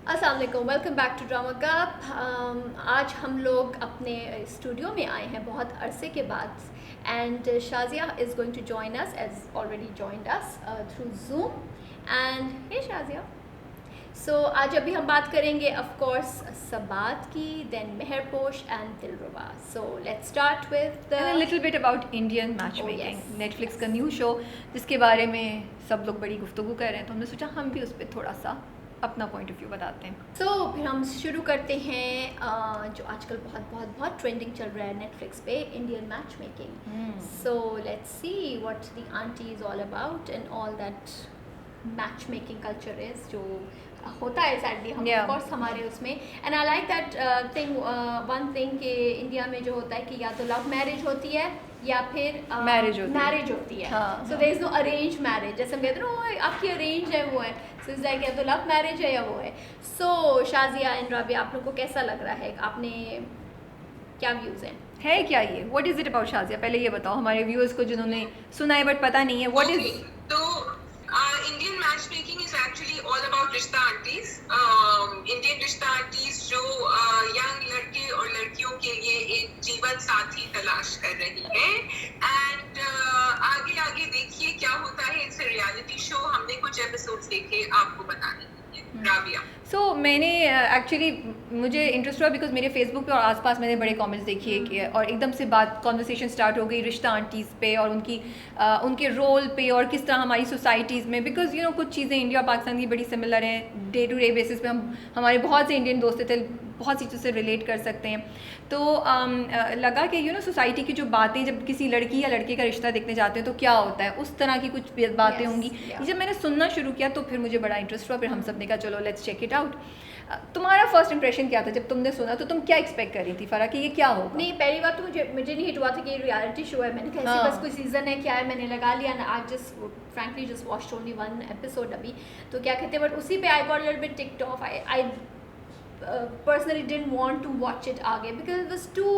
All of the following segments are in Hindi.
अस्सलाम वालेकुम, welcome back to Drama Cup. आज हम लोग अपने स्टूडियो में आए हैं बहुत अरसे के बाद and Shazia is going to join us as already joined us through Zoom and hey Shazia. So आज अभी हम बात करेंगे ऑफ कोर्स सबात की, then Meherposh and Dilruba. So let's start with And a little bit about Indian matchmaking, yes, Netflix yes. का न्यू शो जिसके बारे में सब लोग बड़ी गुफ्तगू कर रहे हैं, तो हमने सोचा हम भी उस पर थोड़ा सा अपना पॉइंट ऑफ व्यू बताते हैं। सो फिर हम शुरू करते हैं जो आजकल बहुत बहुत बहुत ट्रेंडिंग चल रहा है नेटफ्लिक्स पे, Indian match making. So let's see what the aunty is all about and all that match making culture is जो होता है सैडली हम Yeah. ऑफ कोर्स हमारे उसमें। And I like that thing, one thing कि इंडिया में जो होता है कि या तो लव मैरिज होती है या फिर मैरिज होती है। हाँ, so there is no arrange marriage, जैसे हम कहते हैं ना आपकी अरेंज है वो है, सो इट्स लाइक या तो लव मैरिज है या वो है। सो शाजिया एंड राबिया, आप लोग को कैसा लग रहा है? आपने क्या व्यूज़ हैं? है क्या ये? What is it about Shazia? पहले ये बताओ हमारे व्यूअर्स को जिन्होंने सुना है बट पता नहीं है, what Okay, is? so Indian matchmaking is actually all about रिश्ता आंटीज। इंडियन रिश्ता आंटीज जो यंग लड़के और लड़कियों के लिए एक जीवन साथी तलाश कर रही है। एंड आगे आगे देखिए क्या होता है। इट्स अ रियलिटी शो, हमने कुछ एपिसोड्स देखे, आपको बता देंगे। राबिया, सो मैंने एक्चुअली मुझे इंटरेस्ट हुआ बिकॉज मेरे फेसबुक पे और आसपास मैंने बड़े कमेंट्स देखिए कि और एकदम से बात कॉन्वर्सेशन स्टार्ट हो गई रिश्ता आंटीज़ पे और उनके रोल पे और किस तरह हमारी सोसाइटीज़ में, बिकॉज यू नो कुछ चीज़ें इंडिया और पाकिस्तान की बड़ी सिमिलर हैं। डे टू डे बेसिस पे हमारे बहुत से इंडियन दोस्त थे, बहुत सी चीज़ों से रिलेट कर सकते हैं। तो लगा कि यू नो सोसाइटी की जो बातें जब किसी लड़की या लड़के का रिश्ता देखने जाते हैं तो क्या होता है, उस तरह की कुछ बातें Yes, होंगी। yeah. जब मैंने सुनना शुरू किया तो फिर मुझे बड़ा इंटरेस्ट हुआ, फिर हम सब ने कहा चलो लेट्स चेक इट आउट। तुम्हारा फर्स्ट इंप्रेशन क्या था जब तुमने सुना? तो तुम क्या एक्सपेक्ट कर रही थी फ़रा कि ये क्या होगा? नहीं, पहली बात तो मुझे नहीं हिट हुआ था कि ये रियलिटी शो है। मैंने कहा हाँ. बस कोई सीज़न है क्या है, मैंने लगा लिया ना। आज just frankly just watched only one episode अभी, तो क्या कहते हैं, बट उसी पे I got a little bit ticked of. I personally didn't want to watch it आगे because it was too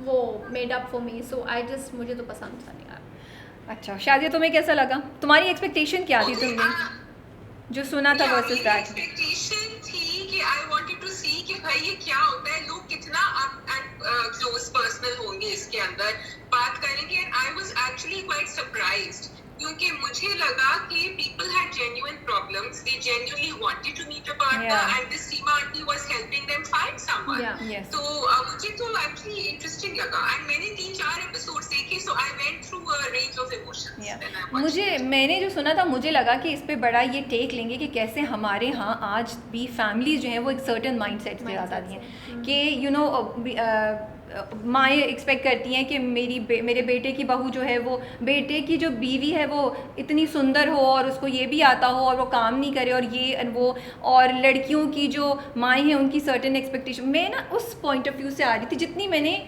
वो made up for me, so I just मुझे तो पसंद था नहीं यार। अच्छा शादिया, तुम्हें कैसा लगा? तुम्हारी एक्सपेक्टेशन क्या थी Okay, तुमने जो सुना था वर्सेस दैट? एक्सपेक्टेशन थी कि आई वांटेड टू सी कि भाई ये क्या होता है, लोग कितना अप एंड क्लोज पर्सनल होंगे इसके अंदर, बात करेंगे। And I was actually quite surprised क्योंकि मुझे लगा कि people had genuine problems, they genuinely wanted to meet a partner, Yeah. and this Seema aunty was helping them find someone. Yeah. Yes. तो मुझे तो एक्चुअली इंटरेस्टिंग लगा एंड मैंने 3-4 एपिसोड्स देखे, so I went through a range of emotions Yeah. When I watched. मैंने जो सुना था मुझे लगा कि इस पे बड़ा ये टेक लेंगे कि कैसे हमारे यहाँ आज भी फैमिलीज जो हैं वो एक सर्टन माइंडसेट से ज़्यादा दी हैं कि यू नो माएँ एक्सपेक्ट करती हैं कि मेरे बेटे की बहू जो है वो, बेटे की जो बीवी है वो इतनी सुंदर हो और उसको ये भी आता हो और वो काम नहीं करे और ये वो, और लड़कियों की जो माएँ हैं उनकी सर्टेन एक्सपेक्टेशन। मैं ना उस पॉइंट ऑफ व्यू से आ रही थी, जितनी मैंने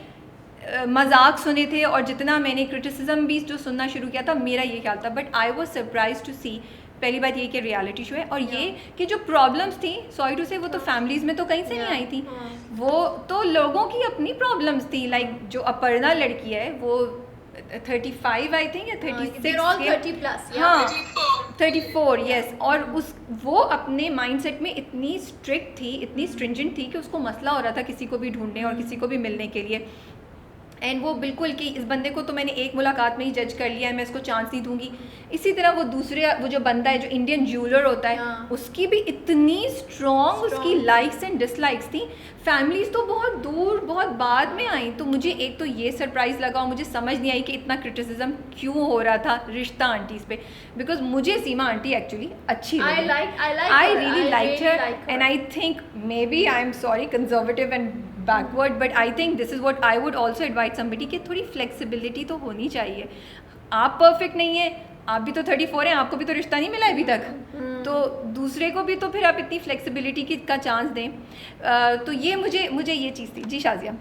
मजाक सुने थे और जितना मैंने क्रिटिसिज्म भी जो सुनना शुरू किया था, मेरा ये ख्याल था। But I was surprise to see, पहली बात ये कि रियलिटी शो है और ये कि जो प्रॉब्लम्स थी, सॉरी टू से, वो तो फैमिलीज़ में तो कहीं से नहीं आई थी, वो तो लोगों की अपनी प्रॉब्लम्स थी। लाइक जो अपर्णा लड़की है वो 35 आई थिंक या 36 They're all 30 plus, yeah. हाँ 34 यस। और वो अपने माइंडसेट में इतनी स्ट्रिक्ट थी, इतनी स्ट्रिंजेंट थी कि उसको मसला हो रहा था किसी को भी ढूंढने और किसी को भी मिलने के लिए। एंड वो बिल्कुल कि इस बंदे को तो मैंने एक मुलाकात में ही जज कर लिया है, मैं इसको चांस नहीं दूंगी। इसी तरह वो जो बंदा है जो इंडियन ज्वेलर होता है, हाँ. उसकी भी इतनी स्ट्रॉन्ग उसकी लाइक्स एंड डिसलाइक्स थी। फैमिलीज तो बहुत दूर बहुत बाद में आई। तो मुझे एक तो ये सरप्राइज़ लगा और मुझे समझ नहीं आई कि इतना क्रिटिसिज्म क्यों हो रहा था रिश्ता आंटीज़ पे, बिकॉज मुझे सीमा आंटी एक्चुअली अच्छी I लगी। like I her. really I liked really her, like her. and I think maybe I'm sorry conservative and backward, but I think this is what I would also advise somebody कि थोड़ी flexibility तो होनी चाहिए। आप परफेक्ट नहीं है, आप भी तो 34 हैं, आपको भी तो रिश्ता नहीं मिला है अभी तक, तो दूसरे को भी तो फिर आप इतनी फ्लेक्सिबिलिटी का चांस दें। तो ये मुझे ये चीज़ थी। जी शाजिया।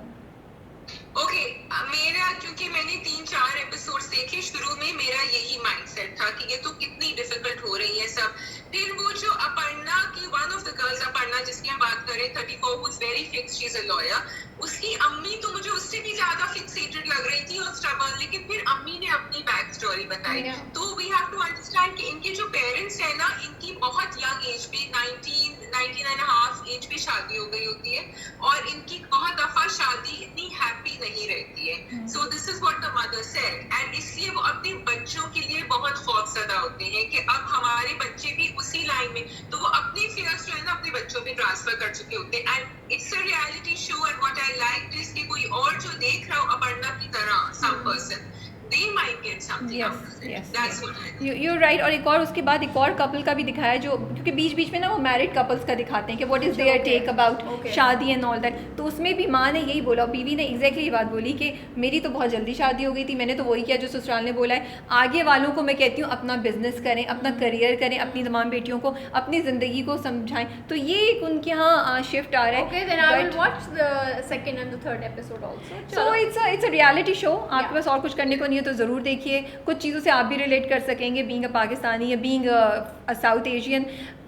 ओके, मेरा क्योंकि मैंने 3-4 एपिसोड्स देखे, शुरू में मेरा यही माइंडसेट था कि ये तो कितनी डिफिकल्ट हो रही है सब। फिर वो जो अपर्णा की one of the girls, Aparna जिसकी हम बात करें 34, who is very fixed, she is a lawyer, उसकी अम्मी तो मुझे उससे भी ज्यादा फिक्सेटेड लग रही थी और स्टबर्न। लेकिन फिर अम्मी ने अपनी बैक स्टोरी बताई। तो वी हैव टू अंडरस्टैंड कि इनके जो पेरेंट्स हैं ना, इनकी बहुत यंग एज पे 19 एंड हाफ शादी हो गई होती है और इनकी बहुत दफा शादी इतनी हैप्पी नहीं रहती है। So this is what the mother said and इसलिए वो अपने बच्चों के लिए बहुत खौफजदा होते हैं कि अब हमारे बच्चे भी उसी लाइन में, तो वो अपने फियर्स जो है ना अपने बच्चों पे ट्रांसफर कर चुके होते हैं and it's a reality show and what I like is कि कोई और जो देख रहा हो अपर्णा की तरह some person they might get something out of it. That's what I think. You're right। और एक और उसके बाद एक और कपल का भी दिखाया जो, क्योंकि बीच बीच में ना वो मैरिड कपल्स का दिखाते हैं कि what is their take about shaadi and all that. तो उसमें भी माँ ने यही बोला, बीवी ने एग्जैक्टली ये बात बोली कि मेरी तो बहुत जल्दी शादी हो गई थी, मैंने तो वही किया जो ससुराल ने बोला है। आगे वालों को मैं कहती हूँ अपना बिजनेस करें, अपना करियर करें, अपनी तमाम बेटियों को अपनी ज़िंदगी को समझाएं। तो ये एक उनके यहाँ शिफ्ट आ रहा है। Okay, then I will watch the second and the third episode also. So it's a reality show। आपके पास और कुछ करने को नहीं है तो ज़रूर देखिए। कुछ चीज़ों से आप भी रिलेट कर सकेंगे, बीइंग अ पाकिस्तानी या being a south Asian.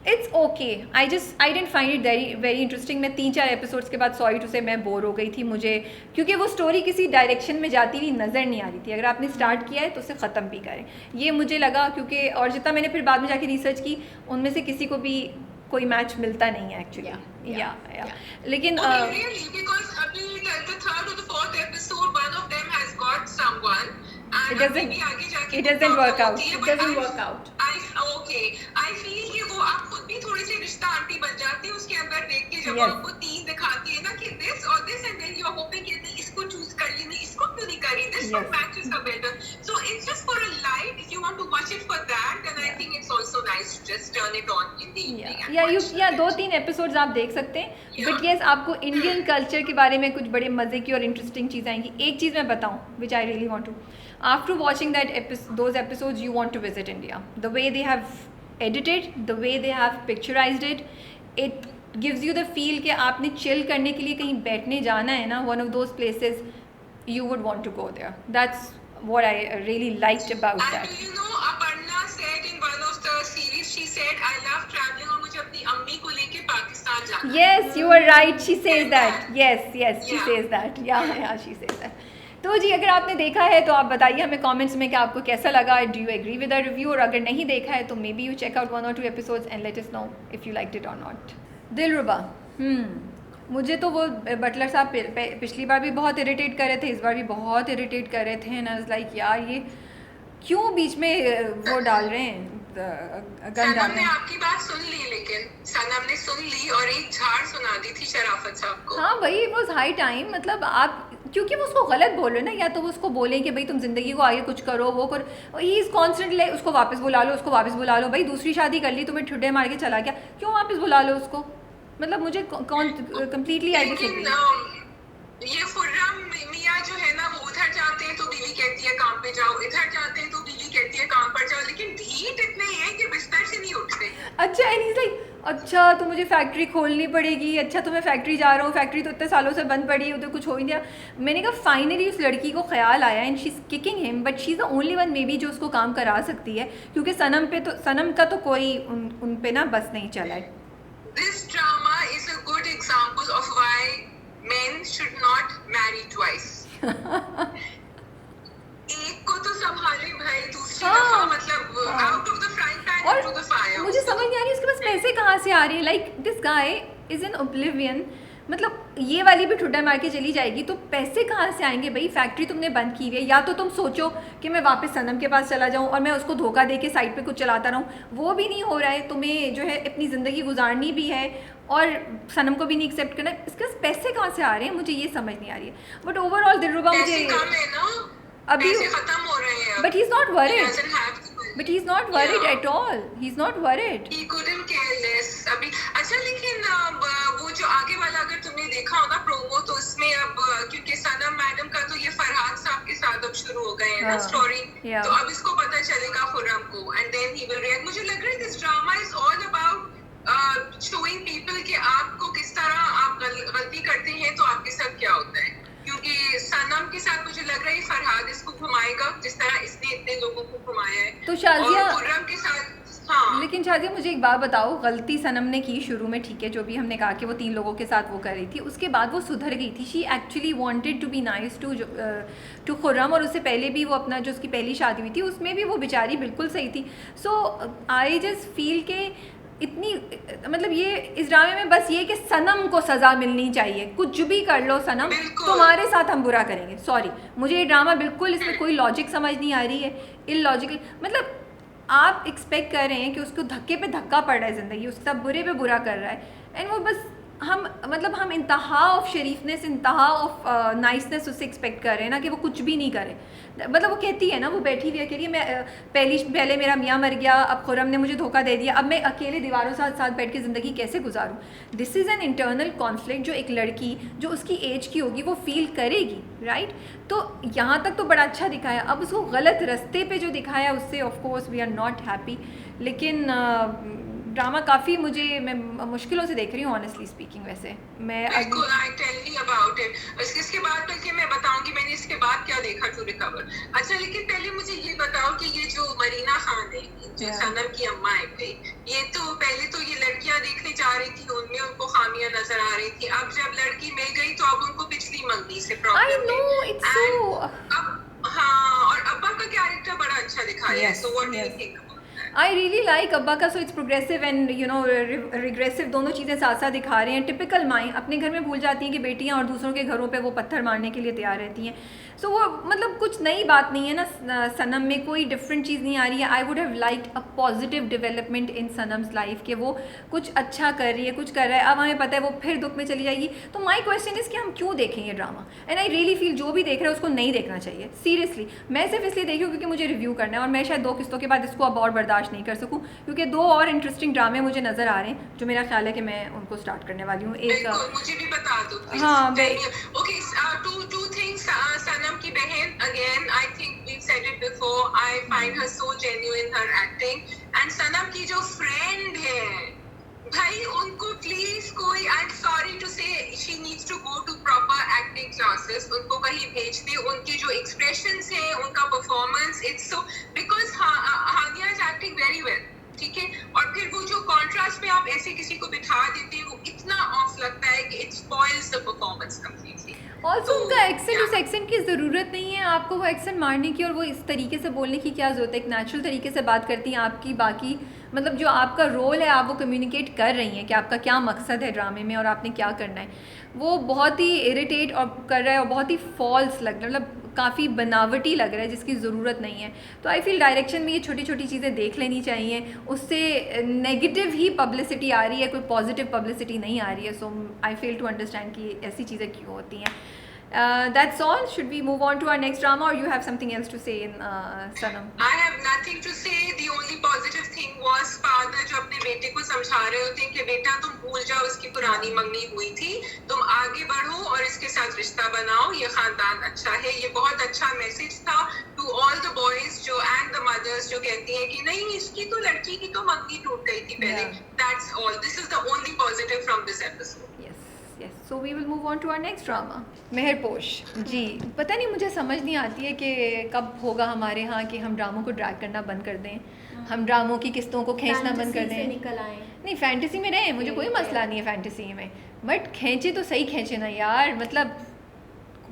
It's okay. I dent find it very very interesting. मैं 3-4 एपिसोड्स के बाद सॉरी टू से मैं बोर हो गई थी मुझे, क्योंकि वो स्टोरी किसी डायरेक्शन में जाती हुई नज़र नहीं आ रही थी। अगर आपने स्टार्ट किया है तो उसे ख़त्म भी करें, ये मुझे लगा। क्योंकि और जितना मैंने फिर बाद में जाके रिसर्च की, उनमें से किसी को भी कोई मैच मिलता नहीं है एक्चुअली। या लेकिन really because अभी the third or the fourth episode one of them has got someone and it doesn't work out. It doesn't work out. I feel कि वो आप खुद भी थोड़ी सी रिश्ता आंटी बन जाती है उसके अंदर देख के, जब Yes. आपको 3 दिखाती है ना कि this or this and then you are hoping कि नहीं इसको चूज कर ली, नहीं इसको क्यों नहीं करी, this one Yes. matches her better. So it's just for a light. If you want to watch it for that, then I think it's also nice to just turn it on in the evening. and watch या it. 2-3 एपिसोड्स आप देख सकते हैं। Yeah. बट येस, आपको इंडियन कल्चर के बारे में कुछ बड़े मज़े की और इंटरेस्टिंग चीज़ आएंगी। एक चीज़ मैं बताऊँ which I really want to, after watching those episodes you want to visit India. The way they have edited, the way they have picturized it, it gives you the feel कि आपने chill करने के लिए कहीं बैठने जाना है ना, one of those places you would want to go there. That's what I really liked about And that. do you know, Aparna said in one of the series, she said, I love traveling और मुझे अपनी अम्मी को लेके पाकिस्तान जाना। Yes, you are right. She says that. Yes, she Yeah. says that. Yeah, she says that. तो जी, अगर आपने देखा है तो आप बताइए हमें कमेंट्स में कि आपको कैसा लगा। Do you agree with our review? और अगर नहीं देखा है तो maybe you check out 1 or 2 episodes and let us know if you liked it और नॉट। दिलरुबा, मुझे तो वो बटलर साहब पिछली बार भी बहुत इरिटेट कर रहे थे, इस बार भी बहुत इरिटेट कर रहे थे। एंड आई वाज लाइक यार ये क्यों बीच में वो डाल रहे हैं, गन डाल सनम रहे ने हैं। आपकी बात सुन ली, लेकिन सनम ने सुन ली और एक झाड़ सुना दी थी शराफत साहब को। हाँ वही, इट वॉज हाई टाइम। मतलब आप क्योंकि वो उसको गलत बोल रहे हो ना, या तो वो उसको बोलें कि भाई तुम ज़िंदगी को आगे कुछ करो, वो करो। ही इज़ कॉन्स्टेंटली उसको वापस बुला लो, उसको वापस बुला लो। भाई दूसरी शादी कर ली, तुम्हें ठुड्डे मार के चला गया, क्यों वापस बुला लो उसको? मतलब मुझे कम्प्लीटली आई डिसएग्री। ये खुर्रम मियाँ जो है ना, वो उधर जाते हैं तो बीवी कहती है काम पे जाओ, इधर जाते हैं तो बीवी कहती है काम पर जाओ, लेकिन ढीठ इतने हैं कि बिस्तर से नहीं उठते। अच्छा, एंड इज लाइक अच्छा तो मुझे फैक्ट्री खोलनी पड़ेगी, अच्छा तो मैं फैक्ट्री जा रहा हूँ, फैक्ट्री तो इतने सालों से बंद पड़ी है, उधर कुछ हो ही नहीं रहा। मैंने कहा फाइनली उस लड़की को ख्याल आया and she is kicking him, but she is the only one may be जो उसको काम करा सकती है, क्योंकि सनम का तो कोई उन पे ना बस नहीं चला है। This drama is a good example of why men should not marry twice. एक को तो संभाले भाई, दूसरी दफा मतलब out of the frying pan into the fire. मुझे समझ नहीं आ रही उसके पास पैसे कहाँ से आ रहे हैं। Like this guy is in oblivion. मतलब ये वाली भी ठुड्डा मार के चली जाएगी तो पैसे कहाँ से आएंगे भाई? फैक्ट्री तुमने बंद की हुई है, या तो तुम सोचो कि मैं वापस सनम के पास चला जाऊँ और मैं उसको धोखा दे के साइड पे कुछ चलाता रहूँ, वो भी नहीं हो रहा है। तुम्हें जो है अपनी ज़िंदगी गुजारनी भी है और सनम को भी नहीं एक्सेप्ट करना। इसके पास पैसे कहाँ से आ रहे हैं, मुझे ये समझ नहीं आ रही है। बट ओवरऑल दिलरुबा मुझे पैसे कम है ना, अभी, पैसे खत्म हो रहे हैं। But he is not worried, doesn't have to. But he is not worried at all, he is not worried. He couldn't care less अभी। अच्छा लेकिन वो जो आगे वाला अगर तुमने देखा होगा प्रोमो, तो उसमें अब क्योंकि सनम मैडम का तो ये फरहाद साहब के साथ अब शुरू हो गए हैं ना स्टोरी, Yeah. तो अब इसको पता चलेगा खुर्रम को and then he will react. मुझे लग रहा है this drama is all about showing people कि आपको किस तरह आप गलती करते हैं तो आपके साथ क्या होता है। क्योंकि सनम के साथ मुझे लग रहा है फरहाद इसको घुमाएगा जिस तरह इसने इतने लोगों को घुमाया है। तो शाजिया, और खुर्रम के साथ हाँ। लेकिन शाजिया मुझे एक बात बताओ, गलती सनम ने की शुरू में, ठीक है, जो भी हमने कहा कि वो 3 लोगों के साथ वो कर रही थी, उसके बाद वो सुधर गई थी। She actually wanted to be nice to Khurram, और उससे पहले भी वो अपना जो उसकी पहली शादी हुई थी उसमें भी वो बेचारी बिल्कुल सही थी। सो आई जस्ट फील के इतनी मतलब ये इस ड्रामे में बस ये कि सनम को सज़ा मिलनी चाहिए, कुछ भी कर लो सनम, तुम्हारे साथ हम बुरा करेंगे। सॉरी, मुझे ये ड्रामा बिल्कुल इसमें कोई लॉजिक समझ नहीं आ रही है, इलॉजिकल। मतलब आप एक्सपेक्ट कर रहे हैं कि उसको धक्के पे धक्का पड़ रहा है ज़िंदगी, उसके साथ बुरे पे बुरा कर रहा है, एंड वो बस हम इंतहा ऑफ शरीफनेस, इंतहा ऑफ नाइसनेस उससे एक्सपेक्ट कर रहे हैं ना कि वो कुछ भी नहीं करे। मतलब वो कहती है ना, वो बैठी हुई है, कह रही है मैं पहले मेरा मियाँ मर गया, अब खुरम ने मुझे धोखा दे दिया, अब मैं अकेले दीवारों साथ साथ बैठ के ज़िंदगी कैसे गुजारूँ। This is an internal conflict जो एक लड़की जो उसकी एज की होगी वो फील करेगी, राइट। तो यहाँ तक तो बड़ा अच्छा दिखाया, अब उसको गलत रास्ते पे जो दिखाया उससे of course we are not happy. लेकिन ड्रामा काफ़ी मैं मुश्किलों से देख रही हूँ ऑनेस्टली स्पीकिंग। वैसे मैं बिल्कुल, I tell me about it. इसके बाद बल्कि मैं बताऊंगी मैंने इसके बाद क्या देखा टू रिकवर। अच्छा, लेकिन पहले मुझे ये बताओ कि ये जो मरीना खान है, जो सनम की अम्मा है, ये तो पहले तो ये लड़कियां देखने जा रही थी, उनमें उनको खामियां नजर आ रही थी। अब जब लड़की मिल गई तो अब उनको पिछली मंगनी से प्रॉब्लम है। हाँ, और अब्बा का कैरेक्टर बड़ा अच्छा दिखाया है। So what do you think? I really like अब्बा का। So it's progressive and regressive, दोनों चीज़ें साथ साथ दिखा रहे हैं। टिपिकल माई अपने घर में भूल जाती हैं कि बेटियां और दूसरों के घरों पे वो पत्थर मारने के लिए तैयार रहती हैं। सो वो मतलब कुछ नई बात नहीं है ना, सनम में कोई डिफरेंट चीज़ नहीं आ रही है। I would have liked a positive development in Sanam's life, कि वो कुछ अच्छा कर रही है, कुछ कर रहा है, अब हमें पता है वो फिर दुख में चली जाएगी। तो माई क्वेश्चन इज़ कि हम क्यों देखें ये drama, and I really feel जो भी देख रहा है उसको नहीं देखना चाहिए। सीरियसली, मैं सिर्फ इसलिए देखी हूँ क्योंकि मुझे रिव्यू करना है, और मैं शायद 2 किस्तों के बाद इसको अब और बर्दाश्त नहीं कर सकूँ, क्योंकि 2 और इंटरेस्टिंग ड्रामे मुझे नज़र आ रहे हैं जो मेरा ख्याल है कि मैं उनको स्टार्ट करने वाली हूँ। एक मुझे भी बता दो प्लीज। हाँ, ओके, टू थिंग्स। सनम की बहन, again I think we said it before, I find her so genuine, her acting. And Sanam की जो फ्रेंड है भाई, उनको प्लीज कोई, I am sorry to say, she needs to go to proper acting classes, उनको कहीं भेज दे। उनके जो एक्सप्रेशंस हैं, उनका performance, it's so, because Hania is acting very well, ठीक है। और फिर वो जो कॉन्ट्रास्ट में आप ऐसे किसी को बिठा देते हैं, वो इतना ऑफ लगता है कि it spoils the performance completely. Also उनका एक्सेंट, उस एक्सेंट की ज़रूरत नहीं है आपको वो एक्सेंट मारने की, और वो इस तरीके से बोलने की क्या ज़रूरत है। एक नेचुरल तरीके से बात करती हैं आपकी, बाकी मतलब जो आपका रोल है आप वो कम्युनिकेट कर रही हैं कि आपका क्या मकसद है ड्रामे में और आपने क्या करना है। वो बहुत ही इरिटेट और कर रहा है और बहुत ही फॉल्स लग रहा है, मतलब काफ़ी बनावटी लग रहा है जिसकी ज़रूरत नहीं है। तो आई फील डायरेक्शन में ये छोटी छोटी चीज़ें देख लेनी चाहिए, उससे नेगेटिव ही पब्लिसिटी आ रही है, कोई पॉजिटिव पब्लिसिटी नहीं आ रही है। सो आई फेल टू अंडरस्टैंड कि ऐसी चीज़ें क्यों होती हैं। That's all. Should we move on to our next drama, or you have something else to say in Sanam? I have nothing to say. The only positive thing was father जो अपने बेटे को समझा रहे होते हैं कि बेटा तुम भूल जाओ, उसकी पुरानी मंगनी हुई थी, तुम आगे बढ़ो और इसके साथ रिश्ता बनाओ, ये खानदान अच्छा है। ये बहुत अच्छा मैसेज था टू ऑल द बॉयज जो एंड द मदर्स जो कहती हैं कि नहीं इसकी तो लड़की की तो मंगनी टूट गई थी पहले। That's all. This is the only positive from this episode. Yes, so we will move on to our next drama, मेहरपोश। जी, पता नहीं मुझे समझ नहीं आती है कि कब होगा हमारे यहाँ कि हम ड्रामों को ड्रैग करना बंद कर दें, हम ड्रामों की किस्तों को खींचना बंद कर दें। निकल आए नहीं, फैंटेसी में रहें, मुझे कोई मसला नहीं है फैंटेसी में, बट खींचे तो सही खींचे ना यार। मतलब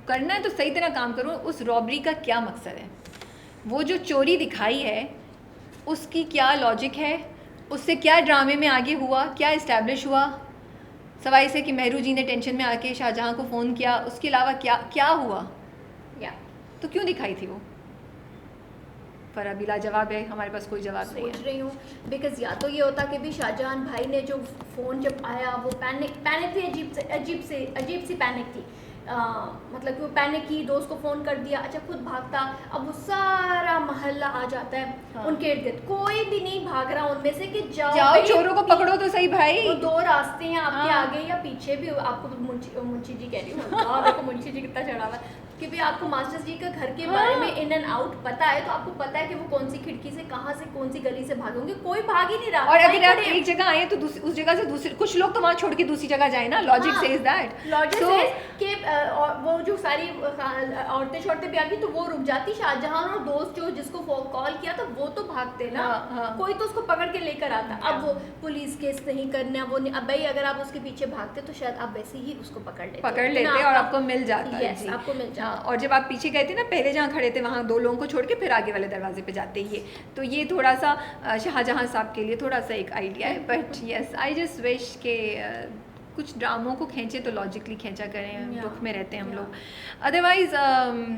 करना है तो सही तरह काम करो। उस रॉबरी का क्या मकसद है, वो जो चोरी दिखाई है उसकी क्या लॉजिक है, उससे क्या ड्रामे में आगे हुआ, क्या इस्टेब्लिश हुआ, सवाई से कि मेहरू जी ने टेंशन में आके शाहजहां को फ़ोन किया, उसके अलावा क्या हुआ या तो क्यों दिखाई थी वो। पर अभी लाजवाब है, हमारे पास कोई जवाब नहीं है। सोच रही हूँ बिकॉज या तो ये होता कि भी शाहजहां भाई ने जो फ़ोन जब आया वो पैनिक थी, अजीब सी पैनिक थी। मतलब कि वो पैनिक की, दोस्त को फ़ोन कर दिया, अच्छा खुद भागता, अब वो सारा मोहल्ला आ जाता है। हाँ। उनके इर्द गिर्द कोई भी नहीं भाग रहा उनमें से कि जाओ चोरों को पकड़ो तो सही भाई। वो 2 रास्ते हैं आपके आगे या पीछे भी। आपको मुंशी जी कह रही हूँ, देखो मुंशी जी कितना चढ़ा हुआ है कि भी आपको मास्टर जी का घर के बारे में इन एंड आउट पता है, तो आपको पता है कि वो कौन सी खिड़की से कहाँ से कौन सी गली से भागेंगे। कोई भाग ही नहीं रहा। और अगर आप एक जगह आए तो उस जगह से दूसरी, कुछ लोग तो वहाँ छोड़ के दूसरी जगह जाए ना। Logic says that, logic says कि वो जो सारी औरतें छोड़ते भी आ गई तो वो रुक जाती। शाहजहां और दोस्त जो जिसको कॉल किया था वो तो भागते ना। कोई तो उसको पकड़ के लेकर आता। अब वो पुलिस केस नहीं करना, वो नहीं। अब भाई अगर आप उसके पीछे भागते तो शायद आप वैसे ही उसको पकड़ लेते और आपको मिल जाता। आपको मिल जाता। हाँ, और जब आप पीछे गए थे ना, पहले जहाँ खड़े थे वहाँ 2 लोगों को छोड़ के फिर आगे वाले दरवाजे पे जाते ही तो ये थोड़ा सा शाहजहाँ साहब के लिए थोड़ा सा एक आइडिया है, but yes I just wish के कुछ ड्रामों को खींचे तो लॉजिकली खींचा करें, दुख में रहते हैं हम लोग अदरवाइज।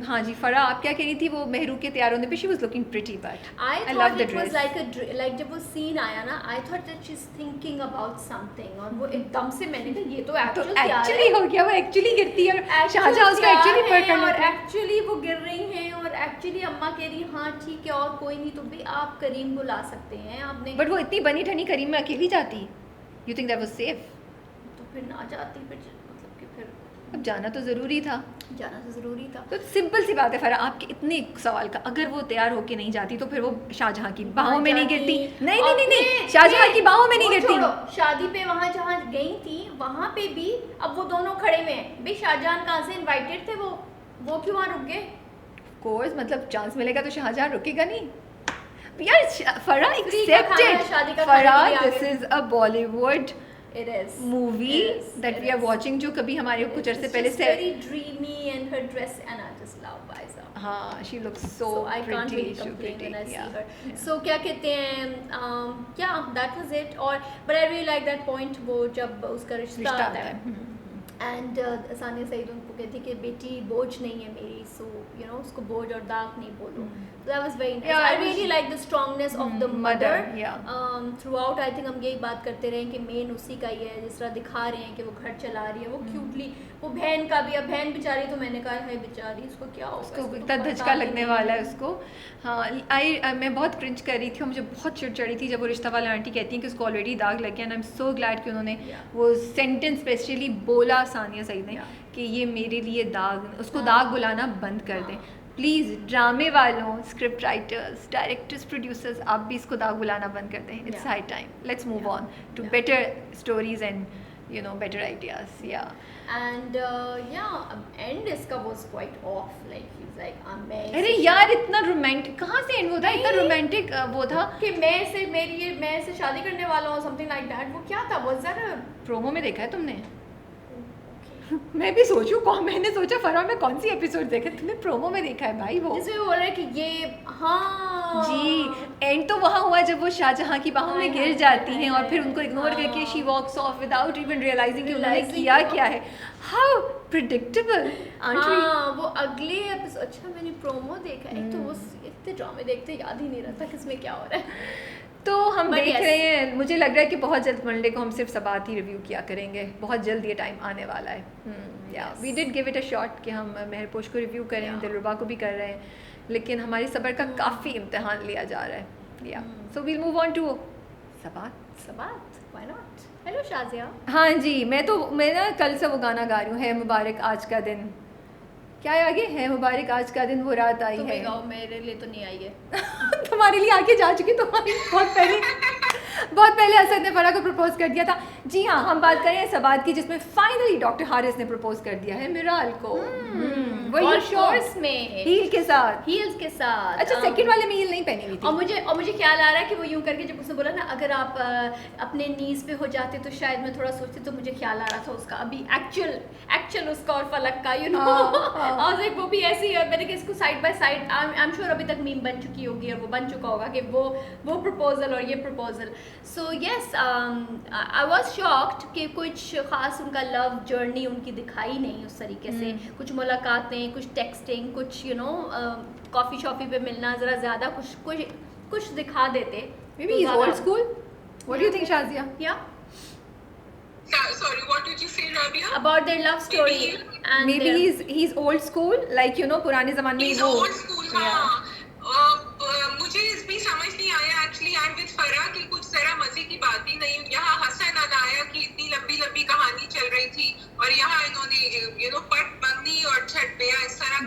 हाँ जी, फरा आप क्या कह रही थी? वो मेहरू के तैयार होने पे she was looking pretty, but I thought it was like जब वो सीन आया ना, I thought that she's thinking about something, और वो एकदम से मैंने कहा ये तो एक्चुअली हो गया, वो एक्चुअली गिरती है और शाहजहाँ उसको एक्चुअली पकड़ और लेते हैं। एक्चुअली वो गिर रही हैं, और एक्चुअली अम्मा कह रही हाँ ठीक है और कोई नहीं, तो भी आप करीम बुला सकते हैं आपने, बट वो इतनी बनी ठनी करीम में अकेली जाती, you think that was safe? तो फिर ना जाती, फिर मतलब कि फिर अब जाना तो ज़रूरी था, जाना तो ज़रूरी था। तो सिंपल सी बात है फरा, आपके इतने सवाल का, अगर वो तैयार होके नहीं जाती तो फिर वो शाहजहाँ की बाहों में नहीं गिरती। नहीं नहीं नहीं नहीं, शाहजहाँ की बाहों में नहीं गिरती। शादी पे वहाँ जहाँ गई थी वहाँ पे भी अब वो दोनों खड़े हुए हैं, भाई शाहजहां कहाँ से इनवाइटेड थे, वो क्यों वहाँ रुक गए? कोर्स मतलब चांस मिलेगा तो शाहजहाँ रुकेगा नहीं यार। फरा एक्सेप्ट इट, फरा this is a Bollywood It is movie that we are watching, जो कभी हमारे कुछ अरसे पहले से very dreamy, and her dress, and I just love Aiza. हाँ, she looks so I can't pretty, really so complain pretty, when I see yeah. her. So क्या कहते हैं, yeah, that was it. और but I really like that point, वो जब उसका रिश्ता आता है एंड सानिया सईद उनको कहती कि बेटी बोझ नहीं है मेरी, सो यू नो उसको बोझ और दाग नहीं बोलो। That was very nice. I really like the strongness of the mother through out. I think हम यही बात करते रहे कि मेन उसी का ही है, जिस तरह दिखा रहे हैं कि वो घर चला रही है, वो क्यूटली, वो बहन का भी, अब बहन बेचारी, तो मैंने कहा है बेचारी इसको क्या होगा, उसको इतना धचका लगने वाला है उसको। हाँ, मैं बहुत क्रिंज कर रही थी और मुझे बहुत चिढ़ चढ़ी थी जब वो रिश्ता वाला आंटी कहती हैं कि उसको ऑलरेडी दाग लग गया, and I am so glad कि उन्होंने वो सेंटेंस स्पेशली बोला सानिया सईद ने कि ये मेरे लिए दाग, उसको दाग बुलाना बंद कर दें प्लीज़। ड्रामे वालों, स्क्रिप्ट राइटर्स, डायरेक्टर्स, प्रोड्यूसर्स, आप भी इसको दाग बुलाना बंद कर दें। It's high time, let's move on to better stories and you know better ideas, and end इसका was quite off, like he's like मैं अरे यार इतना रोमांटिक कहाँ से एंड होता है, इतना रोमांटिक वो था कि मैं से शादी करने वाला हूँ, something like that। वो क्या था, was that a प्रोमो में देखा है तुमने? मैं भी सोचूं कौन, मैंने सोचा फरहा में कौन सी एपिसोड देखे, तुमने प्रोमो में देखा है भाई वो, जिसमें बोल रहा है कि ये हाँ जी एंड तो वहाँ हुआ जब वो शाहजहाँ की बाहों में गिर जाती हैं और फिर उनको इग्नोर करके she walks off without even realising कि उन्होंने किया क्या है। How predictable. हाँ, वो अगले एपिसोड, अच्छा मैंने प्रोमो देखा है, तो वो इतने ड्रामे देखते याद ही नहीं रहता किसमें क्या हो रहा है। तो हम देख रहे हैं, मुझे लग रहा है कि बहुत जल्द मंडे को हम सिर्फ सबात ही रिव्यू किया करेंगे, बहुत जल्द ये टाइम आने वाला है। या we did give it a shot कि हम मेहरपोश को रिव्यू करें, दिलरुबा को भी कर रहे हैं, लेकिन हमारी सब्र का काफ़ी इम्तिहान लिया जा रहा है। या so we'll move on to Sabaat. Why not. Hello Shazia. हाँ जी, मैं ना कल से वो गाना गा रही हूँ, है मुबारक आज का दिन, क्या है आगे, है मुबारक आज का दिन वो रात आई है। गाओ, मेरे लिए तो नहीं आई है। तुम्हारे लिए आगे जा चुकी, तुम्हारी बहुत पहले असद ने फरा को प्रपोज कर दिया था। जी हाँ, हम बात करें सबात की, जिसमें फाइनली डॉक्टर हारिस ने प्रपोज कर दिया है मिराल को, वही शॉर्ट्स में हील के साथ। अच्छा, सेकंड वाले में हील नहीं पहनी हुई थी। और मुझे ख्याल आ रहा है कि वो यूं करके जब उसने बोला ना अगर आप अपने नीज पे हो जाते तो शायद मैं थोड़ा सोचती, तो मुझे ख्याल आ रहा था उसका अभी एक्चुअल उसका और फलक का, यू नो और वो भी ऐसी है। मैंने इसको side by side, I am sure अभी तक मीम बन चुकी होगी और वो बन चुका होगा कि वो प्रपोजल और ये proposal. So yes, I was shocked कि कुछ खास उनका लव जर्नी उनकी दिखाई नहीं उस तरीके से। कुछ मुलाकातें, कुछ टेक्सटिंग, कुछ यू नो कॉफ़ी शॉपी पे मिलना, ज़रा ज़्यादा कुछ दिखा देते। Maybe he's old school. What do you think, Shazia? Yeah. Sorry, what did you say, Rabia? About their love story. And maybe he's old school, like you know पुराने ज़माने में वो। He's old school, हाँ। मुझे इस भी समझ नहीं आया एक्चुअली, आई एम विद फरा कि कुछ जरा मजे की बात ही नहीं। यहाँ हसन अदाया की इतनी लंबी कहानी चल रही थी और यहाँ इन्होंने यू नो पट बंदी और छठ बेया इस तरह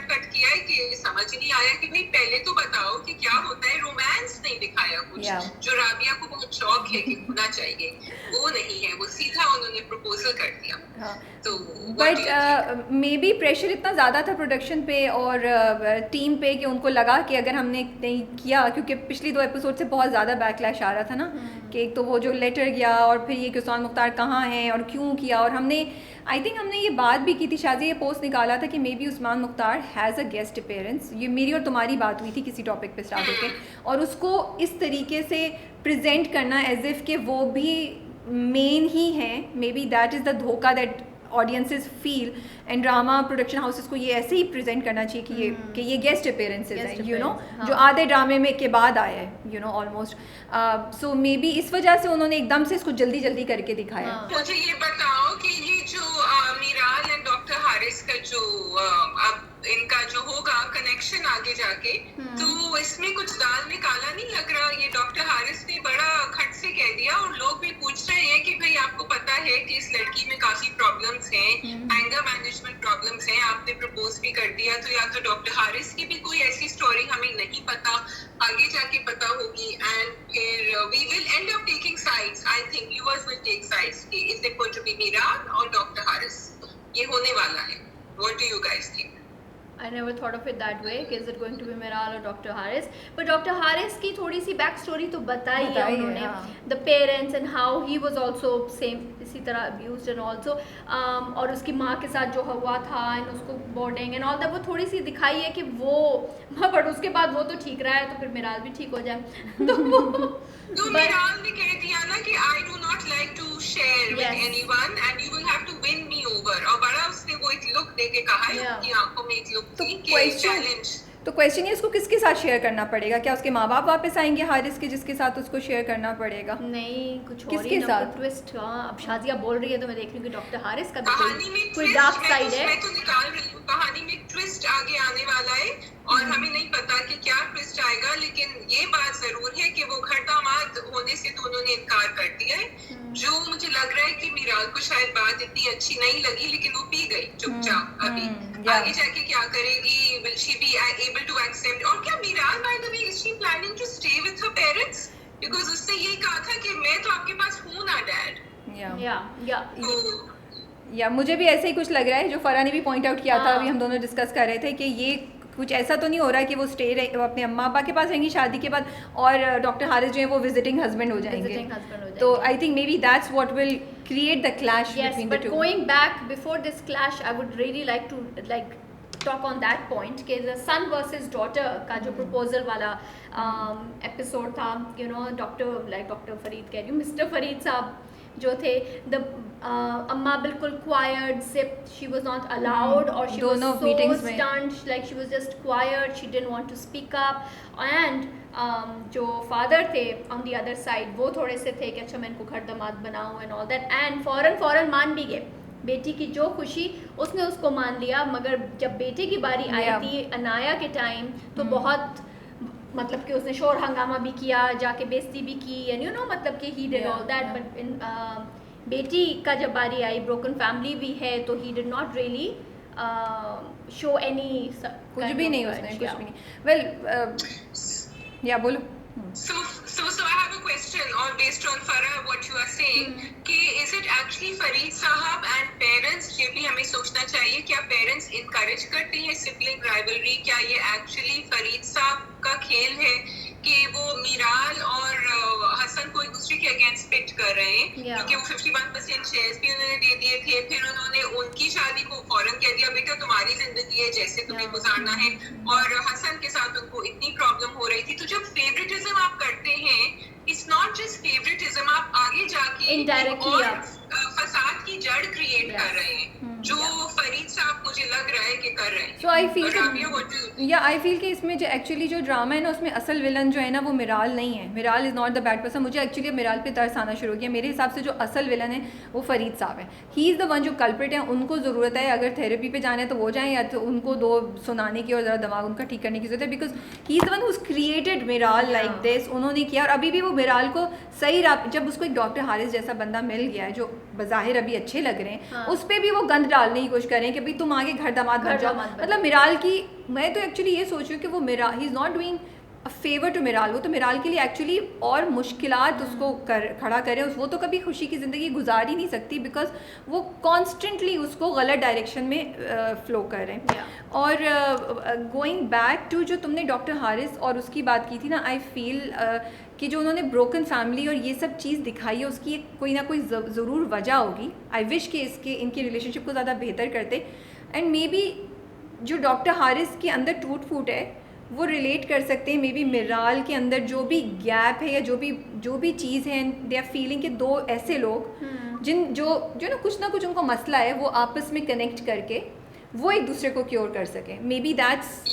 कट किया है कि समझ नहीं आया कि भाई पहले तो बताओ कि क्या होता है। रोमांस नहीं दिखाया कुछ, जो राबिया को बहुत शौक है कि होना चाहिए, वो नहीं है, वो सीधा उन्होंने प्रपोजल कर दिया। तो बट मे बी प्रेशर इतना ज़्यादा था प्रोडक्शन पे और टीम पे कि उनको लगा कि अगर हमने नहीं किया, क्योंकि पिछली 2 एपिसोड से बहुत ज़्यादा बैकलैश आ रहा था ना कि एक तो वो जो लेटर गया और फिर ये कि उस्मान मुख्तार कहाँ हैं और क्यों किया, और हमने आई थिंक हमने ये बात भी की थी, शाज़िया ये पोस्ट निकाला था कि may be Usman Mukhtar has a guest appearance, ये मेरी और तुम्हारी बात हुई थी किसी टॉपिक पे स्टार्ट होके, और उसको इस तरीके से प्रेजेंट करना एज इफ़ कि वो भी मेन ही हैं, maybe that is the धोखा that audiences feel, and drama production houses को ये ऐसे ही प्रेजेंट करना चाहिए कि ये गेस्ट अपीयरेंसेस हैं, यू नो, जो आधे ड्रामे में के बाद आया है, you know, almost. So maybe इस वजह से उन्होंने एकदम से इसको जल्दी जल्दी करके दिखाया। मुझे ये बताओ कि ये जो मीराल एंड डॉक्टर हारिस का जो अब इनका जो होगा कनेक्शन आगे जाके, तो इसमें कुछ दाल में काला नहीं लग रहा? ये डॉक्टर हारिस ने बड़ा खट से कह दिया और लोग भी पूछ रहे हैं कि भाई आपको पता है कि इस लड़की में काफी प्रॉब्लम्स हैं, एंगर मैनेजमेंट प्रॉब्लम्स हैं, आपने प्रपोज भी कर दिया, तो या तो डॉक्टर हारिस की भी कोई ऐसी स्टोरी हमें नहीं पता, आगे जाके पता होगी, एंड फिर we will end up taking sides. I think viewers will take sides कि is it going to be Meeral और डॉक्टर हारिस, ये होने वाला है। What do you guys think? I never thought of it that way कि is it going to be Miral or Dr. Harris, but Dr. Harris की थोड़ी सी बैक स्टोरी तो बताई है उन्होंने, the parents and how he was also same इसी तरह abused and also और उसकी माँ के साथ जो हुआ था and उसको boarding and all that, वो थोड़ी सी दिखाई है कि वो, बट उसके बाद वो तो ठीक रहा है तो फिर मिराल भी ठीक हो जाए तो मिराल ने कह दिया ना कि I do not like to share with anyone and you will have to win me over, और बड़ा उसने वो एक लुक देके कहा है, उनकी आंखों में एक लुक थी कि चैलेंज। तो क्वेश्चन है इसको किसके साथ शेयर करना पड़ेगा? क्या उसके माँ बाप वापस आएंगे हारिस के जिसके साथ उसको शेयर करना पड़ेगा? नहीं, कुछ और किसके ही साथ ट्विस्ट। हाँ, अब शाजिया बोल रही है तो मैं देख रही हूँ कि डॉक्टर हारिस का कहानी में कोई डार्क साइड है। मैं तो निकाल रही हूँ, कहानी में ट्विस्ट आगे आने वाला है और हमें नहीं पता कि क्या ट्विस्ट आएगा, लेकिन ये बात जरूर है कि वो घर दामाद होने से तो उन्होंने इनकार कर दिया है। जो मुझे लग रहा है कि मीराल को शायद बात इतनी अच्छी नहीं लगी, लेकिन वो पी गई चुपचाप। अभी आगे जाके क्या करेगी? Will she be able to accept? और क्या Miral by the way is she planning to stay with her parents? Because उसने ये कहा था कि मैं तो आपके पास हूं ना डैड। या मुझे भी ऐसे ही कुछ लग रहा है, जो फरा ने भी पॉइंट आउट किया था, अभी हम दोनों डिस्कस कर रहे थे कि ये कुछ ऐसा तो नहीं हो रहा कि वो अपने अम्मा अब्बा के पास रहेंगी शादी के बाद और डॉक्टर हारिस जो है वो विजिटिंग हस्बैंड हो जाएंगे। तो I think may be that's what will create the clash between the two. But going back before this clash, I would really like to talk on that point कि the son versus daughter का जो proposal वाला episode था, you know, डॉक्टर फरीद कह रही हूँ, मिस्टर फरीद साहब जो थे, the अम्मा बिल्कुल quiet, she was not allowed or she was so stunned, like she was just quiet, she didn't want to speak up, and जो फादर थे ऑन दी अदर साइड वो थोड़े से थे कि अच्छा मैं इनको घर दामाद बनाऊँ एंड ऑल दैट, एंड फ़ौरन मान भी गए। बेटी की जो खुशी उसने उसको मान लिया, मगर जब बेटे की बारी आई थी अनाया के टाइम तो बहुत मतलब कि उसने शोर हंगामा भी किया, जाके बेइज्जती भी की, एंड यू नो मतलब कि he did all that, but in बेटी का जब बारी आई, ब्रोकन फैमिली भी है, तो he did not really show any, कुछ भी नहीं उसने, कुछ भी नहीं। वेल या बोलो। So I have a question, or based on Farah what you are saying, कि is it actually फरीद साहब and parents, ये भी हमें सोचना चाहिए, क्या parents encourage करते हैं sibling rivalry? क्या ये actually फरीद साहब का खेल है कि वो मीराल और हसन को एक दूसरे के अगेंस्ट पिट कर रहे हैं, क्योंकि वो 51% शेयर्स भी उन्होंने दे दिए थे, फिर उन्होंने उनकी शादी को फौरन कह दिया बेटा तुम्हारी जिंदगी है जैसे तुम्हें गुजारना है, और हसन के साथ उनको इतनी प्रॉब्लम हो रही थी। तो जब फेवरेटिज्म आप करते हैं, इट्स नॉट जस्ट फेवरेटिज्म, आप आगे जाके इनडायरेक्टली फसाद की जड़ क्रिएट कर रहे हैं, जो फरीद साहब मुझे लग रहा है कि कर रहे हैं। सो आई फील कि इसमें जो एक्चुअली जो ड्रामा है ना, उसमें असल विलन जो है ना वो मिराल नहीं है, Meeral is not the bad person. मुझे एक्चुअली मिराल पे तरस आना शुरू किया। मेरे हिसाब से जो असल विलन है वो फरीद साहब है, ही इज़ द वन जो कल्प्रिट है। उनको ज़रूरत है अगर थेरेपी पे जाना है तो वो जाएँ, या तो उनको दो सुनाने की और ज़रा दिमाग उनका ठीक करने की ज़रूरत है, because he is the one who created Miral like this. उन्होंने किया और अभी भी वो मिराल को सही जब उसको एक डॉक्टर हारिस जैसा बंदा मिल गया है जो बज़ाहिर अभी अच्छे लग रहे हैं, उस पर भी वो गंद डालने की कोशिश करें कि भाई तुम आगे घर दामाद बन जाओ। मतलब मिराल की, मैं तो एक्चुअली ये सोच रही हूँ कि वो ही is not doing favour to Meeral, वो तो मिराल के लिए एक्चुअली और मुश्किलात उसको खड़ा करें, वो तो कभी खुशी की ज़िंदगी गुजार ही नहीं सकती बिकॉज वो कॉन्स्टेंटली उसको गलत डायरेक्शन में फ्लो कर रहे हैं। और गोइंग बैक टू जो तुमने डॉक्टर हारिस और उसकी बात की थी ना, आई फील कि जो उन्होंने ब्रोकन फैमिली और ये सब चीज़ दिखाई है उसकी एक कोई ना कोई ज़रूर वजह होगी। आई विश कि इनकी रिलेशनशिप को ज़्यादा बेहतर करते, एंड मे बी जो डॉक्टर हारिस के अंदर टूट फूट है वो रिलेट कर सकते हैं मे बी मिराल के अंदर जो भी गैप है या जो भी चीज़ है, दे आर फीलिंग कि दो ऐसे लोग जो ना कुछ उनको मसला है वो आपस में कनेक्ट करके वो एक दूसरे को क्योर कर सके। May be that's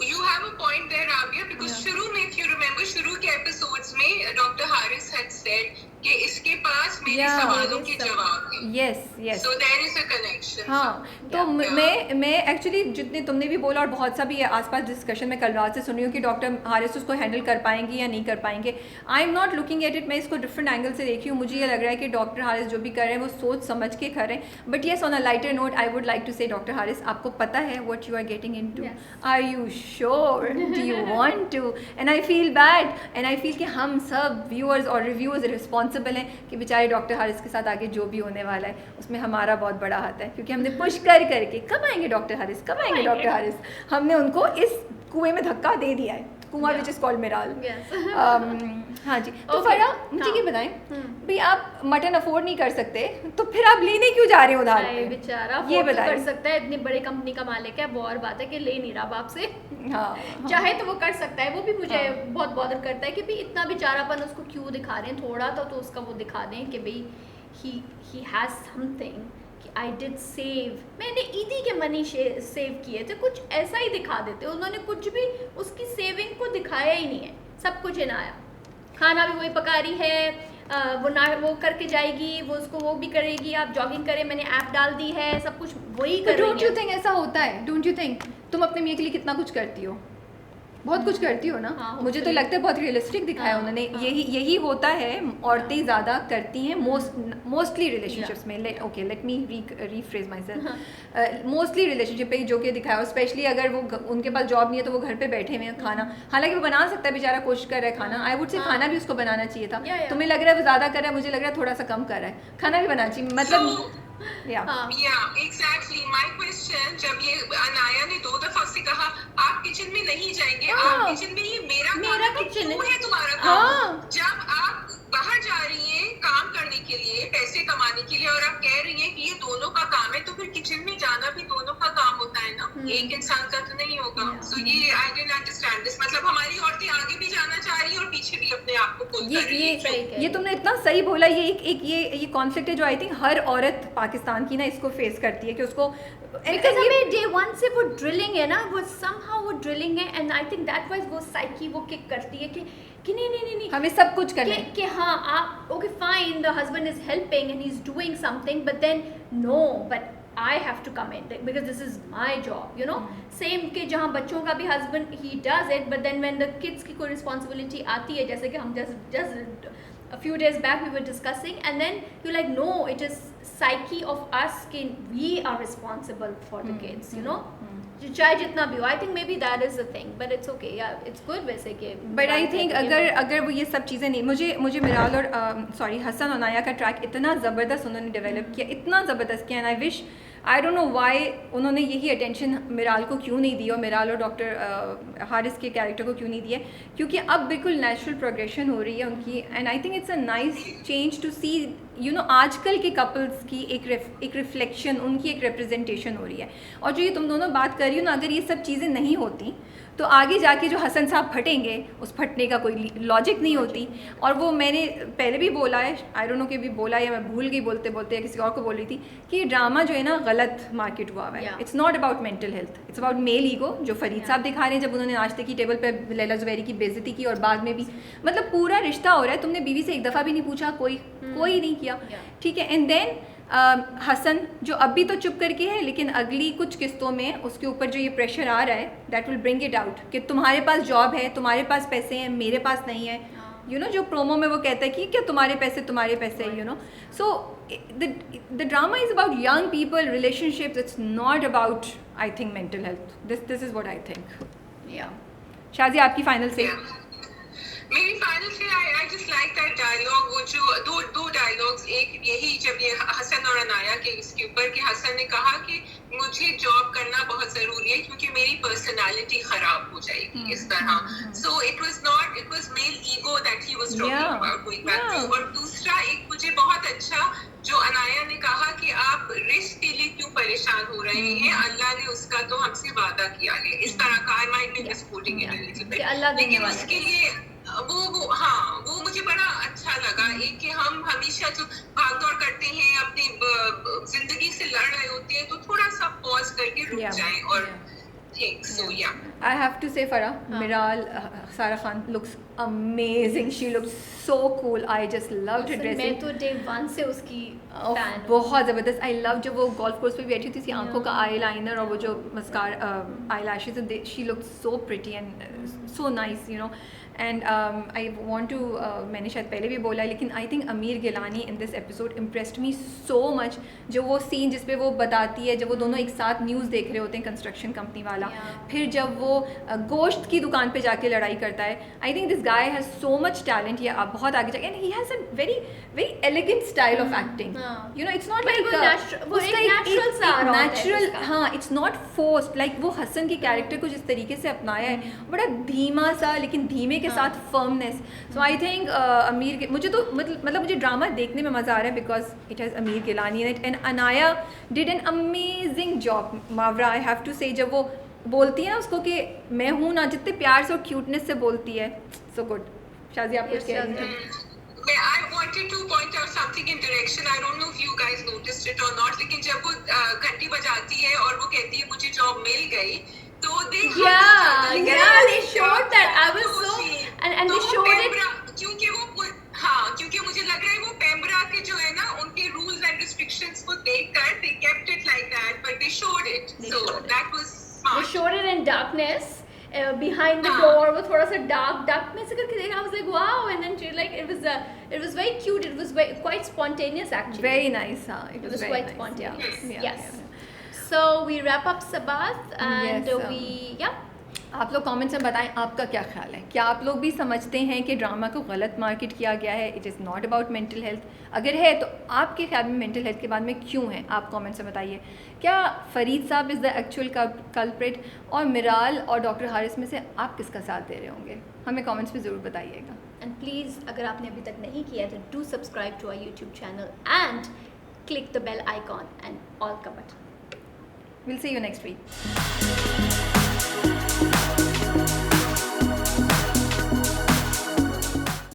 you have a point there, Rabia, because शुरू में, if you remember, शुरू के एपिसोड्स में डॉक्टर हारिस had said कि इसके पास मेरे सवालों के जवाब हैं। yes so there is a connection। हाँ, तो मैं एक्चुअली जितने तुमने भी बोला और बहुत सा भी आसपास डिस्कशन में कल रात से सुन रही हूँ कि डॉक्टर हारिस उसको हैंडल कर पाएंगी या नहीं कर पाएंगे। I am not looking at it, मैं इसको डिफरेंट एंगल से देखी हूँ। मुझे ये लग रहा है कि डॉक्टर हारिस जो भी कर रहे हैं वो सोच समझ के कर रहे हैं। But yes, on a lighter note I would like to say doctor Haris, आपको पता है what you are getting into? Are you sure? Do you want to? And I feel bad, and I feel कि हम सब व्यूअर्स और रिव्यूअर्स रिस्पॉन्सिबल हैं कि बेचारे डॉक्टर हारिस के साथ आगे जो भी होने वाला है उसमें हमारा बहुत बड़ा हाथ है, क्योंकि हमने पुश करके कब आएंगे डॉक्टर हारिस, कब आएंगे डॉक्टर हारिस, हमने उनको इस कुएं में धक्का दे दिया है, कुआं विच इज कॉल्ड मिराल। हाँ जी, तो फरा मुझे ये बताएं भाई, आप मटन अफोर्ड नहीं कर सकते तो फिर आप लेने क्यों जा रहे हो उधार पे? बेचारा ये बताएं, कर सकता है, इतनी बड़ी कंपनी का मालिक है, वो और बात है कि ले नहीं रहा बाप से। हाँ, चाहे तो वो कर सकता है। वो भी मुझे बहुत बॉदर करता है कि भाई इतना बेचारापन उसको क्यों दिखा रहे हैं, थोड़ा तो उसका वो दिखा दें कि भाई ही हैज समथिंग, कि आई डिड सेव, मैंने ईदी के मनी सेव किए थे, कुछ ऐसा ही दिखा देते। उन्होंने कुछ भी उसकी सेविंग को दिखाया ही नहीं है, सब कुछ इनाया, खाना भी वही पका रही है, वो करके जाएगी, वो उसको वो भी करेगी, आप जॉगिंग करें, मैंने ऐप डाल दी है, सब कुछ वही कर रही है। डोंट यू थिंक ऐसा होता है? डोंट यू थिंक तुम अपने मियां के लिए कितना कुछ करती हो? बहुत कुछ करती हो ना। मुझे तो लगता है बहुत रियलिस्टिक दिखाया उन्होंने। यही होता है, औरतें ज़्यादा करती हैं मोस्टली रिलेशनशिप्स में। Okay, let me rephrase my self. Mostly relationship पे जो कि दिखाया, स्पेशली अगर वो उनके पास जॉब नहीं है तो वो घर पे बैठे हुए हैं, खाना, हालांकि वो बना सकता है बेचारा, कोशिश कर रहा है खाना, आई वुड से खाना भी उसको बनाना चाहिए था। तुम्हें लग रहा है वो ज़्यादा कर रहा है, मुझे लग रहा है थोड़ा सा कम कर रहा है, खाना भी बनाना चाहिए, मतलब exactly my question। जब ये अनाया ने 2 दफा से कहा आप किचन में नहीं जाएंगे, आप किचन में, ये मेरा किचन है, तुम्हारा काम। जब आप बाहर जा रही हैं काम करने के लिए, पैसे कमाने के लिए, और आप कह रही हैं कि ये दोनों का काम है, तो फिर किचन में जाना भी दोनों का काम होता है ना, एक इंसान का तो नहीं होगा। सो ये आई डिडंट अंडरस्टैंड दिस। मतलब हमारी औरतें आगे भी जाना चाह रही है और पीछे भी अपने आप को पुल कर रही है। ये तुमने इतना सही बोला। ये कॉन्फ्लिक्ट है जो आई थिंक हर औरत पाकिस्तान की ना इसको फेस करती है कि उसको हमें डे 1 से वो ड्रिलिंग है ना, वो समहाउ वो ड्रिलिंग है, and I think that wise वो साइकी वो किक करती है कि नहीं हमें सब कुछ करना है, कि हाँ आप okay fine, the husband is helping and he is doing something, but then no, but I have to come in because this is my job, you know। Same कि जहाँ बच्चों का भी husband he does it, but then when the kids की कोई responsibility आती है, जैसे कि हम just a few days back we were discussing, and then you're like no, it is psyche of us कि we are responsible for the kids, you know। चाहे जितना भी हो, I think may be that is the thing, but it's okay, या इट्स गुड वैसे कि, बट आई थिंक अगर वो ये सब चीज़ें नहीं, मुझे मिराल और सॉरी हसन और नाया का ट्रैक इतना ज़बरदस्त उन्होंने डेवलप किया, इतना ज़बरदस्त किया, and I wish, I don't know why उन्होंने यही अटेंशन मिराल को क्यों नहीं दी और मिराल और डॉक्टर हारिस के कैरेक्टर को क्यों नहीं दिया, क्योंकि अब बिल्कुल नेचुरल प्रोग्रेशन हो रही है उनकी, and I think it's a nice change to see, you know, आजकल के कपल्स की एक रिफ्लेक्शन, उनकी एक रिप्रेजेंटेशन हो रही है। और जो ये तुम दोनों बात कर रही हो ना, अगर ये सब चीज़ें नहीं होती तो आगे जाके जो हसन साहब फटेंगे, उस फटने का कोई लॉजिक नहीं होती। और वो मैंने पहले भी बोला है, आई डोंट नो कि भी बोला या मैं भूल गई बोलते बोलते, या किसी और को बोल रही थी कि ड्रामा जो है ना गलत मार्केट हुआ है। It's not about mental health, it's about male ego, जो फरीद साहब दिखा रहे हैं जब उन्होंने नाश्ते की टेबल पर लैला ज़ुबैरी की बेइज्जती की, और बाद में भी मतलब पूरा रिश्ता हो रहा है, तुमने बीवी से एक दफ़ा भी नहीं पूछा, कोई नहीं किया, ठीक है। एंड देन हसन जो अभी तो चुप करके है, लेकिन अगली कुछ किस्तों में उसके ऊपर जो ये प्रेशर आ रहा है, that will bring it out कि तुम्हारे पास जॉब है, तुम्हारे पास पैसे हैं, मेरे पास नहीं है, यू नो, जो प्रोमो में वो कहता है कि क्या तुम्हारे पैसे, you know. So the drama is about young people, relationships, it's not about, I think, mental health. This is what I think. या शाज़िया आपकी फाइनल से? मेरी फाइनल से I just like that dialogue, वो जो दो डायलॉग्स, एक यही जब ये हसन और अनाया के इसके ऊपर कि हसन ने कहा कि मुझे जॉब करना बहुत जरूरी है क्योंकि मेरी पर्सनालिटी खराब हो जाएगी इस तरह. So it was male ego that he was talking about going back to. और दूसरा एक मुझे बहुत अच्छा जो अनाया ने कहा कि आप रिस्क के लिए क्यों परेशान हो रहे हैं, अल्लाह ने उसका तो हमसे वादा किया है, इस तरह का. I might be misquoting it a little bit, लेकिन उसके लिए वो मुझे बड़ा अच्छा लगा. एक कि हम हमेशा जो भागदौड़ करते हैं अपनी जिंदगी से लड़ रहे होते हैं, तो थोड़ा सा पॉज करके रुक जाएं और think. So yeah, I have to say Farah, Miral Sara Khan looks amazing. She looks so cool. I just loved her dressing. मैं तो day 1 से उसकी fan हूँ. बहुत ज़बरदस्त. I love जब वो गोल्फ कोर्स पे बैठी थी, आंखों का आई लाइनर और वो जो mascara eyelashes, she looked so pretty and so nice, you know. And I want to, मैंने शायद पहले भी बोला, लेकिन I think Amir Gilani in this episode impressed me so much. जो वो सीन जिस पे वो बताती है जब वो दोनों एक साथ न्यूज़ देख रहे होते हैं, कंस्ट्रक्शन कंपनी वाला, फिर जब वो गोश्त की दुकान पे जाके लड़ाई करता है. I think this guy has so much talent. ये आप बहुत आगे जाके, and he has a very very elegant style of acting. You know, it's not like natural. हाँ, इट्स नॉट फोर्स्ड. लाइक वो हसन के कैरेक्टर को जिस तरीके से अपनाया है, बड़ा धीमा सा लेकिन धीमे के साथ फर्मनेस. सो आई थिंक अमीर, मुझे तो मतलब मुझे ड्रामा देखने में मज़ा आ रहा है because it has Ameer Gilani in it, and Anaya did an amazing job. Mawra, I have to say, जब वो बोलती है उसको कि मैं हूँ ना, जितने प्यार से और क्यूटनेस से बोलती है, सो गुड. शाज़िया, आप कुछ कह रही थी? I wanted to point out something in direction. I don't know if you guys noticed it or not. लेकिन जब वो घंटी बजाती है और वो कहती है मुझे जॉब मिल गई, तो they showed that. I was so and they showed it क्योंकि मुझे लग रहा है वो पेम्ब्रा के जो है ना, उनके रूल्स एंड रिस्ट्रिक्शंस को देखकर they kept it like that, but they showed it. So that was smart. They showed it in darkness. Behind the door, वो थोड़ा सा dark में से करके देखा. I was like wow, and then she like it was very cute. It was quite spontaneous actually. Very nice. It was quite spontaneous. Yes. Yeah. So we wrap up Sabath and yes, आप लोग कमेंट्स में बताएं आपका क्या ख्याल है. क्या आप लोग भी समझते हैं कि ड्रामा को गलत मार्केट किया गया है? It is not about mental health. अगर है तो आपके ख्याल में मेंटल हेल्थ के बाद में क्यों है? आप कमेंट्स में बताइए. क्या फरीद साहब इज़ द एक्चुअल कल्प्रिट, और मिराल और डॉक्टर हारिस में से आप किसका साथ दे रहे होंगे? हमें कमेंट्स में ज़रूर बताइएगा. एंड प्लीज़, अगर आपने अभी तक नहीं किया तो do subscribe to our YouTube channel and click the bell icon and all का button. We'll see you next week.